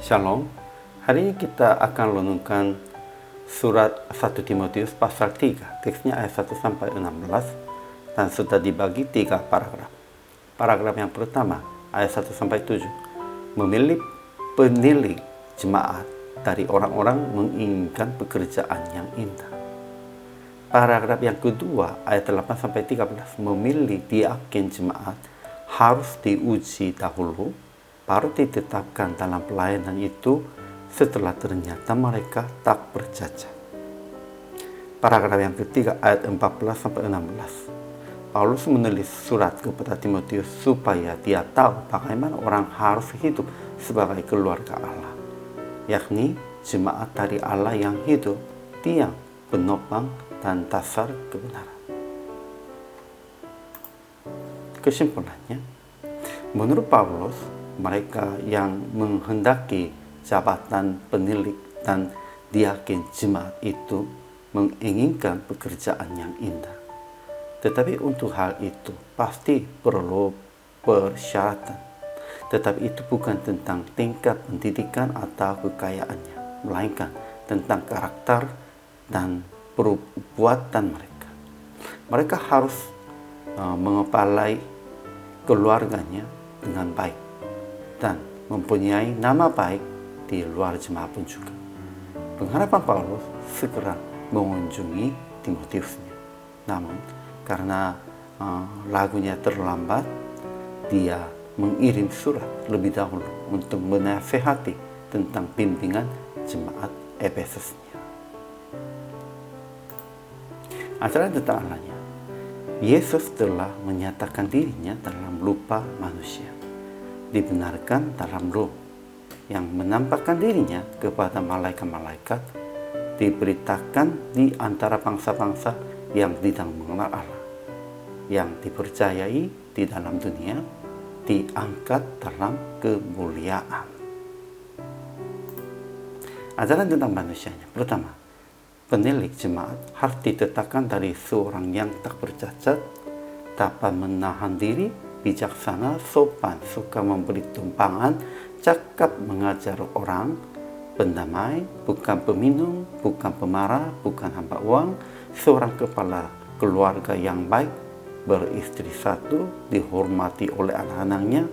Shalom. Hari ini kita akan renungkan surat 1 Timotius pasal 3. Teksnya ayat 1 sampai 16 dan sudah dibagi 3 paragraf. Paragraf yang pertama ayat 1 sampai 7. Memilih penilik jemaat dari orang-orang menginginkan pekerjaan yang indah. Paragraf yang kedua ayat 8 sampai 13. Memilih diaken jemaat harus diuji dahulu, baru ditetapkan dalam pelayanan itu setelah ternyata mereka tak bercacat. Paragraf yang ketiga ayat 14 sampai 16. Paulus menulis surat kepada Timotius supaya dia tahu bagaimana orang harus hidup sebagai keluarga Allah, yakni jemaat dari Allah yang hidup, tiang, penopang, dan dasar kebenaran. Kesimpulannya, menurut Paulus, mereka yang menghendaki jabatan penilik dan diaken jemaat itu menginginkan pekerjaan yang indah. Tetapi untuk hal itu pasti perlu persyaratan. Tetapi itu bukan tentang tingkat pendidikan atau kekayaannya, melainkan tentang karakter dan perbuatan mereka. Mereka harus mengepalai keluarganya dengan baik dan mempunyai nama baik di luar jemaat pun juga. Pengharapan Paulus segera mengunjungi Timotiusnya. Namun karena lagunya terlambat, dia mengirim surat lebih dahulu untuk menasehati tentang bimbingan jemaat Efesusnya. Acara tentang Allahnya, Yesus telah menyatakan dirinya dalam rupa manusia, dibenarkan dalam roh, yang menampakkan dirinya kepada malaikat-malaikat, diberitakan di antara bangsa-bangsa yang tidak mengenal Allah, yang dipercayai di dalam dunia, diangkat dalam kemuliaan. Ajaran tentang manusianya. Pertama, penilik jemaat harus ditetapkan dari seorang yang tak bercacat, dapat menahan diri, bijaksana, sopan, suka memberi tumpangan, cakap mengajar orang, pendamai, bukan peminum, bukan pemarah, bukan hamba uang, seorang kepala keluarga yang baik, beristri satu, dihormati oleh anak-anaknya,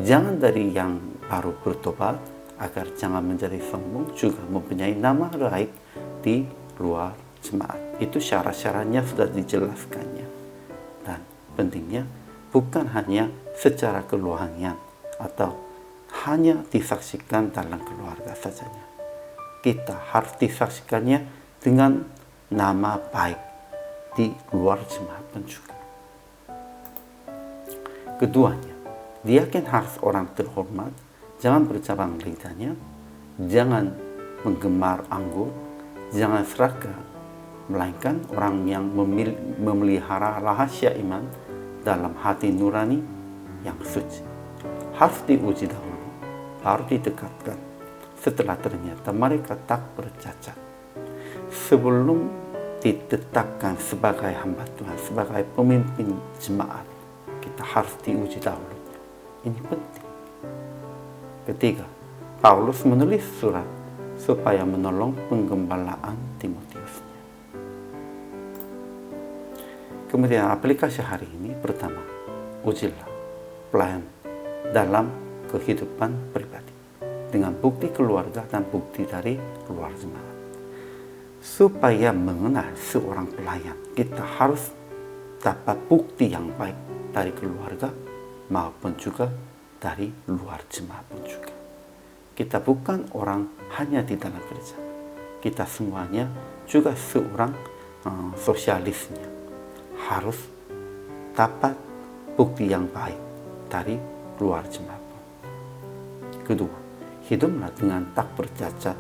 jangan dari yang baru bertobat, agar jangan menjadi sombong, juga mempunyai nama baik di luar jemaat. Itu syarat-syaratnya sudah dijelaskannya. Dan pentingnya bukan hanya secara keluhannya atau hanya disaksikan dalam keluarga sajanya. Kita harus disaksikannya dengan nama baik di luar jemaat pun juga. Keduanya, diaken harus orang terhormat, jangan bercabang lidahnya, jangan menggemar anggur, jangan serakah, melainkan orang yang memelihara rahasia iman dalam hati nurani yang suci. Harus diuji dahulu, baru didekatkan setelah ternyata mereka tak bercacat. Sebelum ditetapkan sebagai hamba Tuhan, sebagai pemimpin jemaat, kita harus diuji dahulu. Ini penting. Ketiga, Paulus menulis surat supaya menolong penggembalaan Timotiusnya. Kemudian aplikasi hari ini, pertama, ujilah pelayan dalam kehidupan pribadi dengan bukti keluarga dan bukti dari luar jemaat. Supaya mengenal seorang pelayan, kita harus dapat bukti yang baik dari keluarga maupun juga dari luar jemaat pun juga. Kita bukan orang hanya di dalam gereja. Kita semuanya juga seorang sosialisnya. Harus dapat bukti yang baik dari luar jemaat. Kedua, hiduplah dengan tak bercacat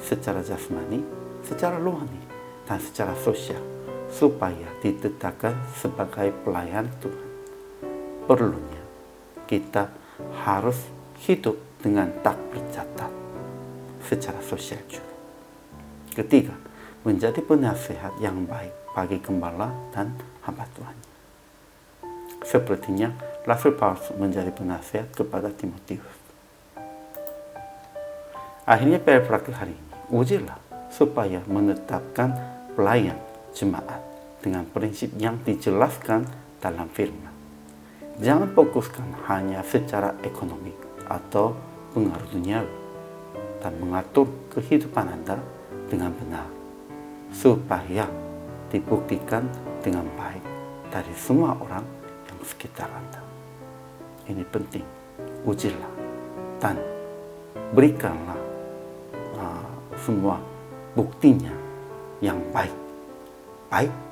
secara jasmani, secara rohani, dan secara sosial, supaya ditetapkan sebagai pelayan Tuhan. Perlunya kita harus hidup dengan tak bercacat secara sosial juga. Ketiga, menjadi penasehat yang baik bagi gembala dan hamba Tuhan. Sepertinya Rasul Paulus menjadi penasehat kepada Timotius. Akhirnya PR praktik hari ini, ujilah supaya menetapkan pelayan jemaat dengan prinsip yang dijelaskan dalam firman. Jangan fokuskan hanya secara ekonomi atau pengaruh duniawi, dan mengatur kehidupan Anda dengan benar, supaya dibuktikan dengan baik dari semua orang yang sekitar Anda. Ini penting, ujilah dan berikanlah semua buktinya yang baik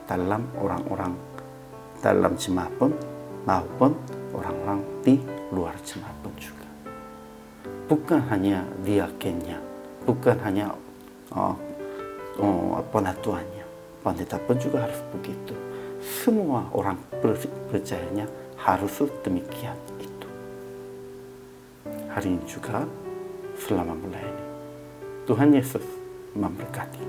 dalam orang-orang dalam jemaat pun maupun orang-orang di luar jemaat pun juga. Bukan hanya diakennya, bukan hanya penatuannya, pendeta pun juga harus begitu. Semua orang percayanya harus demikian itu. Hari ini juga selama melayani, Tuhan Yesus memberkati.